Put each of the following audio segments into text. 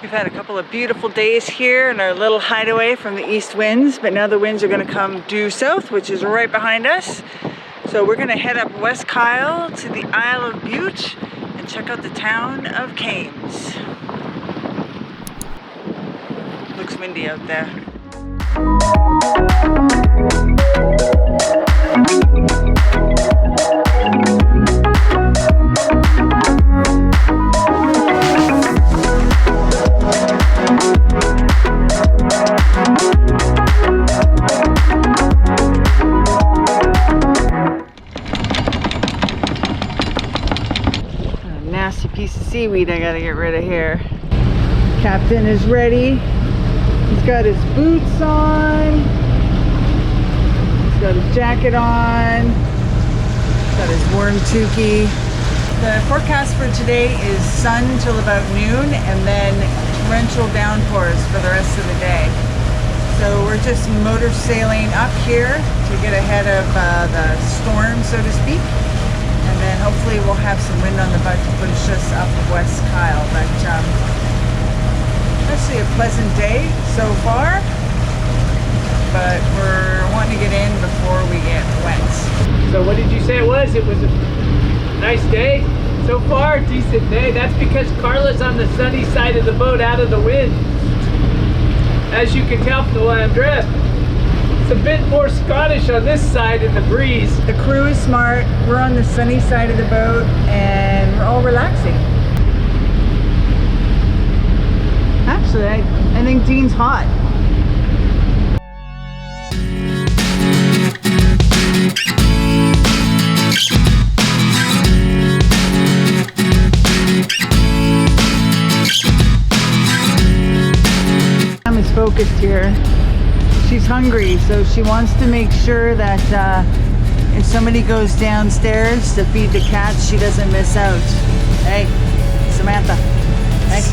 We've had a couple of beautiful days here in our little hideaway from the east winds, but now the winds are going to come due south, which is right behind us. So we're going to head up West Kyle to the Isle of Bute and check out the town of Kames. Looks windy out there. Piece of seaweed I gotta get rid of here. Captain is ready. He's got his boots on. He's got his jacket on. He's got his warm toque. The forecast for today is sun till about noon and then torrential downpours for the rest of the day. So we're just motor sailing up here to get ahead of the storm, so to speak. And then hopefully we'll have some wind on the boat to push us up West Kyle. But actually a pleasant day so far. But we're wanting to get in before we get wet. So what did you say it was? It was a nice day so far? Decent day. That's because Carla's on the sunny side of the boat out of the wind. As you can tell from the way I'm dressed. It's a bit more Scottish on this side in the breeze. The crew is smart. We're on the sunny side of the boat and we're all relaxing. Actually, I think Dean's hot. Sam is focused here. She's hungry, so she wants to make sure that if somebody goes downstairs to feed the cats, she doesn't miss out. Hey, Samantha. Hey.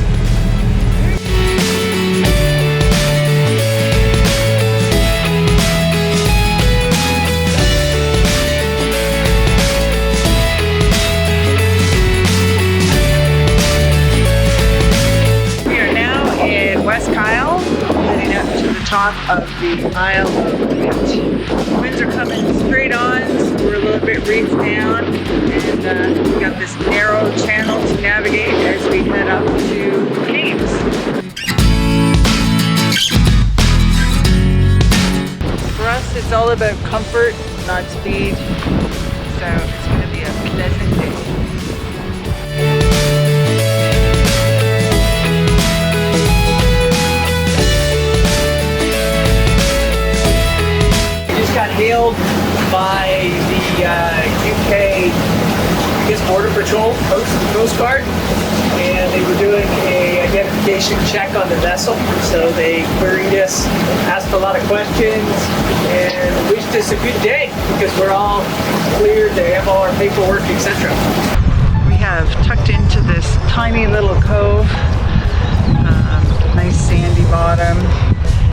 We are now in West Kyle, heading up to the top of the Isle of Bute. The winds are coming straight on, so we're a little bit reefed down, and we've got this narrow channel to navigate as we head up to Kames. For us, it's all about comfort, not speed, so it's going to be a pleasant day. Got hailed by the UK, I guess, Border Patrol Coast Guard, and they were doing a identification check on the vessel. So they queried us, asked a lot of questions, and wished us a good day because we're all cleared. They have all our paperwork, etc. We have tucked into this tiny little cove, nice sandy bottom.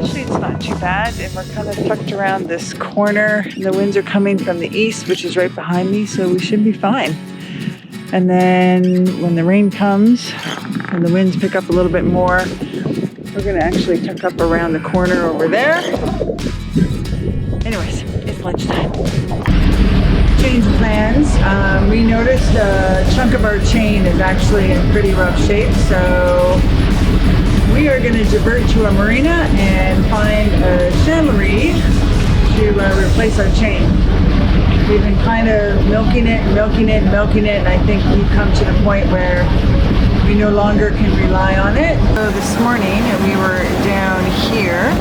Actually, it's not too bad, and we're kind of tucked around this corner. The winds are coming from the east, which is right behind me, so we should be fine. And then when the rain comes and the winds pick up a little bit more, we're going to actually tuck up around the corner over there. Anyways, it's lunchtime. Change of plans. We noticed a chunk of our chain is actually in pretty rough shape, so we are going to divert to a marina and find a chandlery to replace our chain. We've been kind of milking it, and I think we've come to the point where we no longer can rely on it. So this morning we were down here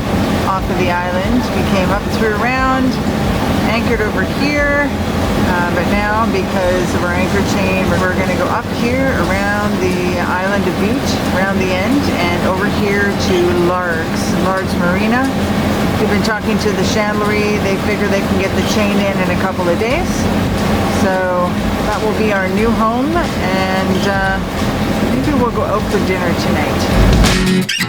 off of the island. We came up through around, anchored over here, but now because of our anchor chain, we're going to go up here around the island of Bute, around the end, and over here to Largs Marina. We've been talking to the chandlery. They figure they can get the chain in a couple of days. So that will be our new home, and maybe we'll go out for dinner tonight.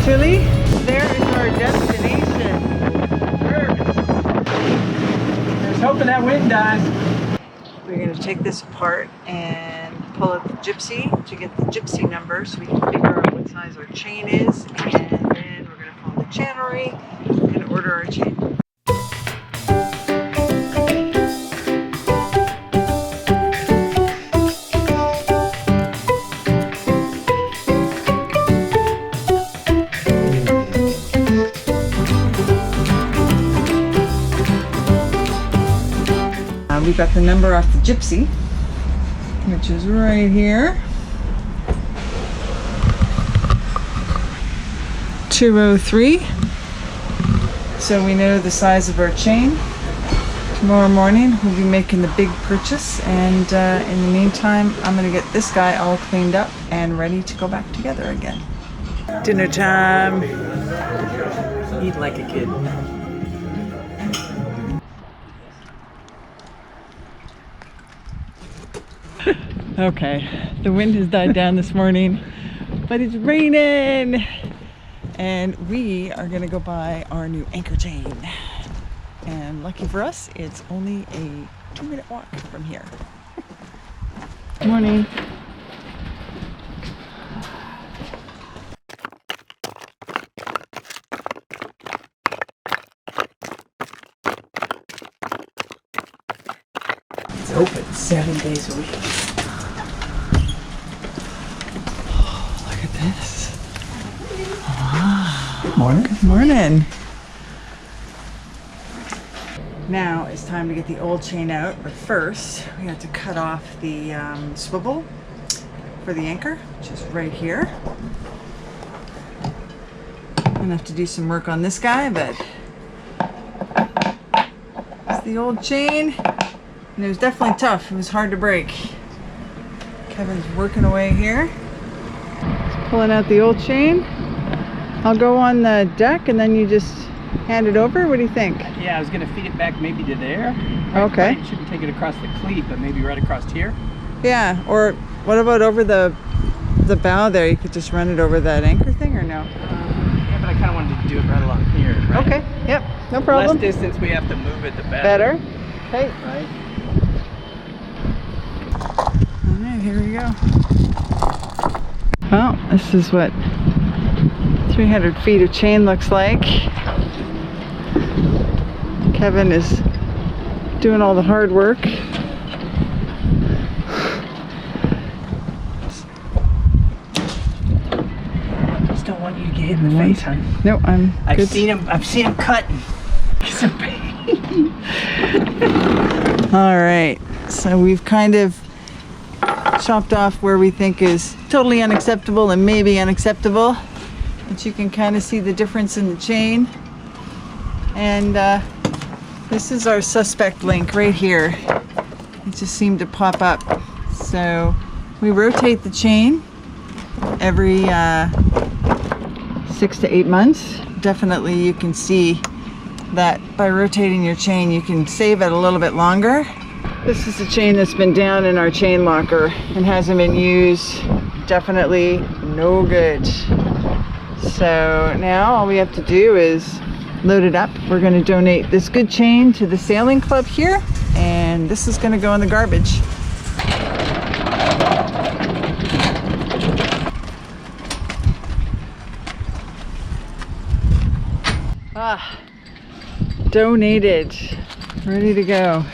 Chile, there is our destination. I was hoping that wind dies. We're going to take this apart and pull out the gypsy to get the gypsy number so we can figure out what size our chain is, and then we're going to phone the chandlery and order our chain. We got the number off the gypsy, which is right here. 203. So we know the size of our chain. Tomorrow morning we'll be making the big purchase, and in the meantime I'm going to get this guy all cleaned up and ready to go back together again. Dinner time. Eat like a kid. Okay, the wind has died down this morning, but it's raining, and we are gonna go buy our new anchor chain. And lucky for us, it's only a 2-minute walk from here. Good morning. It's open 7 days a week. Look at this. Wow. Good morning. Good morning. Now it's time to get the old chain out, but first we have to cut off the swivel for the anchor, which is right here. I'm gonna have to do some work on this guy, but it's the old chain, and it was definitely tough. It was hard to break. Kevin's working away here. He's pulling out the old chain. I'll go on the deck and then you just hand it over. What do you think? Yeah, I was gonna feed it back maybe to there. Okay. Right, shouldn't take it across the cleat, but maybe right across here. Yeah, or what about over the bow there? You could just run it over that anchor thing, or no? Yeah, but I kind of wanted to do it right along here. Right? Okay, yep, no problem. The less distance we have to move it, the better. Better. Okay. Right. All right, here we go. Well, this is what 300 feet of chain looks like. Kevin is doing all the hard work. Just don't want you to get hit in the face, hon. No, I've good. seen him cut. He's a pain. All right, so we've kind of chopped off where we think is totally unacceptable and maybe unacceptable, but you can kind of see the difference in the chain. And this is our suspect link right here. It just seemed to pop up. So we rotate the chain every 6 to 8 months. Definitely you can see that by rotating your chain you can save it a little bit longer. This is the chain that's been down in our chain locker and hasn't been used. Definitely no good. So now all we have to do is load it up. We're going to donate this good chain to the sailing club here, and this is going to go in the garbage. Donated, ready to go.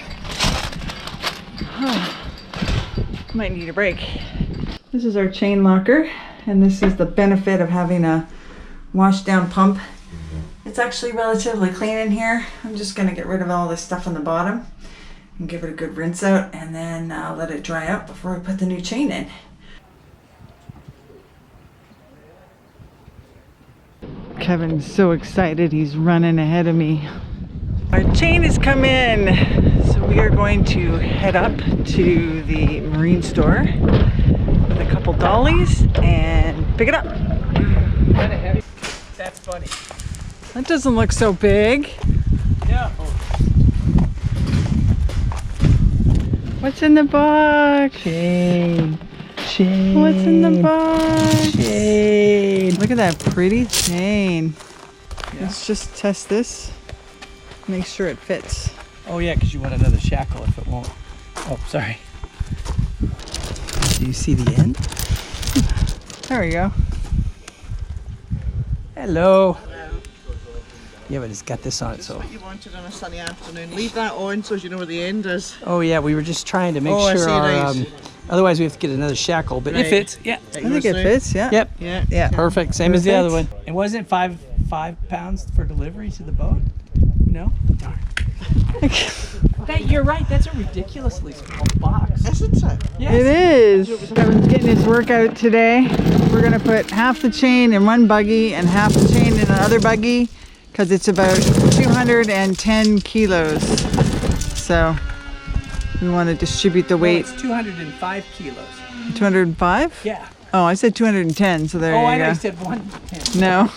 Might need a break. This is our chain locker, and this is the benefit of having a wash down pump. It's actually relatively clean in here. I'm just going to get rid of all this stuff on the bottom and give it a good rinse out, and then let it dry out before I put the new chain in. Kevin's so excited, he's running ahead of me. Our chain has come in, so we are going to head up to the marine store with a couple dollies and pick it up. Kind of heavy. That's funny. That doesn't look so big. Yeah. What's in the box? Chain. Chain. What's in the box? Chain. Look at that pretty chain. Yeah. Let's just test this. Make sure it fits. Oh yeah, because you want another shackle if it won't. Oh, sorry. Do you see the end? There we go. Hello. Yeah, but it's got this on it, so. What you wanted on a sunny afternoon. Leave that on so you know where the end is. Oh yeah, we were just trying to make Oh, I sure see, our. right. Otherwise, we have to get another shackle, but it Right. fits. Yeah. I think it fits, yeah. Yep. Yeah. Yeah. Perfect. Same as the other one. Perfect. And wasn't it five pounds for delivery to the boat? No. Darn. You're right. That's a ridiculously small box. Isn't it? Yes. It is. Kevin's getting his workout today. We're gonna put half the chain in one buggy and half the chain in another buggy because it's about 210 kilos. So we want to distribute the No, weight. it's 205 kilos. 205? Yeah. Oh, I said 210, so there Oh, I you know go. you said 110. No.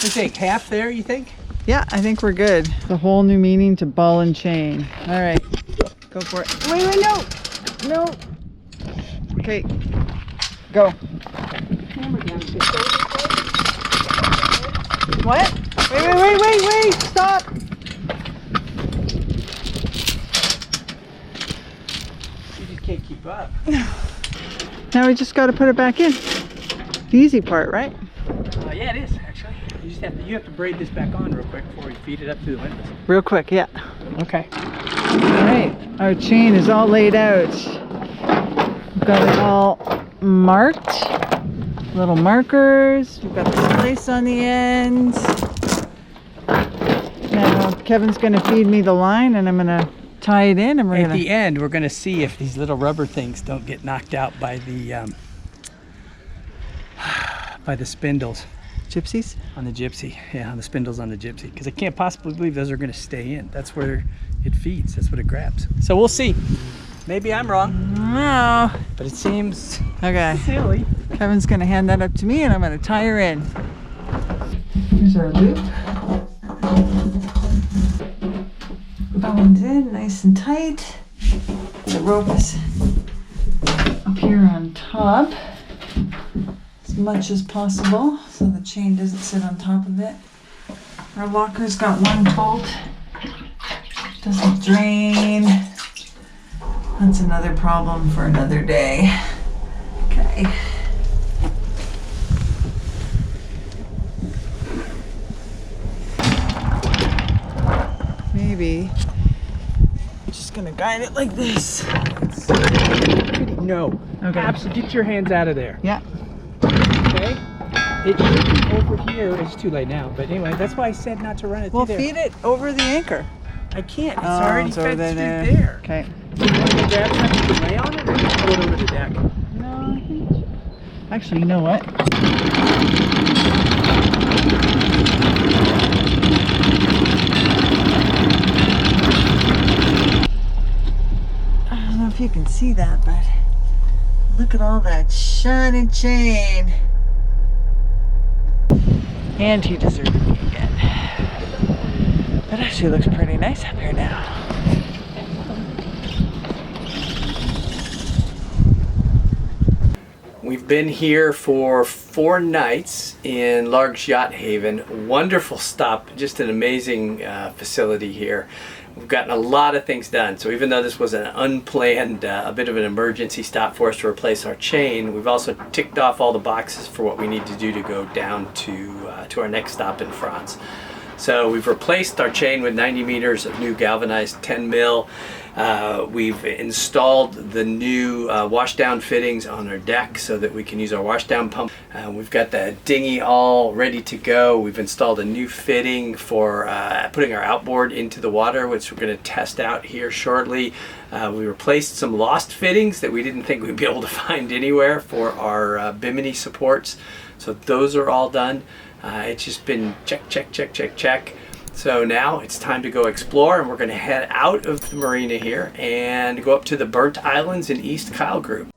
You think half there, you think? Yeah, I think we're good. The whole new meaning to ball and chain. All right, go for it. Wait, no. Okay, go. What? Wait, stop. You just can't keep up. Now we just got to put it back in. The easy part, right? Yeah, it is actually. You have to braid this back on real quick before you feed it up through the windows. Real quick, yeah. Okay. All right, our chain is all laid out. We've got it all marked. Little markers. We've got the slice on the ends. Now Kevin's gonna feed me the line and I'm gonna tie it in and we're At gonna... the end, we're going to see if these little rubber things don't get knocked out by the spindles Gypsies? on the Gypsy. Yeah, on the spindles on the Gypsy. Because I can't possibly believe those are going to stay in. That's where it feeds. That's what it grabs. So we'll see. Maybe I'm wrong, No. but it seems Okay. silly. Kevin's gonna hand that up to me and I'm gonna tie her in. Here's our loop. Bones in nice and tight. The rope is up here on top as much as possible so the chain doesn't sit on top of it. Our locker's got one bolt. Doesn't drain. That's another problem for another day. Okay. Maybe I'm just gonna guide it like this. No. Okay. Absolutely. Get your hands out of there. Yeah. Okay? It should be over here. It's too late now. But anyway, that's why I said not to run it We'll through there. feed it over the anchor. I can't. It's Oh, already it's fed over through there. there. Okay. Do you want to grab something to lay on it or just throw it over the deck? No, I think. Actually, you know what? I don't know if you can see that, but look at all that shiny chain. And he deserted me again. It actually looks pretty nice up here now. We've been here for 4 nights in Largs Yacht Haven. Wonderful stop, just an amazing facility here. We've gotten a lot of things done. So even though this was an unplanned, a bit of an emergency stop for us to replace our chain, we've also ticked off all the boxes for what we need to do to go down to our next stop in France. So we've replaced our chain with 90 meters of new galvanized 10 mil. We've installed the new washdown fittings on our deck so that we can use our washdown pump. We've got the dinghy all ready to go. We've installed a new fitting for putting our outboard into the water, which we're going to test out here shortly. We replaced some lost fittings that we didn't think we'd be able to find anywhere for our bimini supports. So those are all done. It's just been check, check, check, check, check. So now it's time to go explore, and we're going to head out of the marina here and go up to the Burnt Islands in East Kyle Group.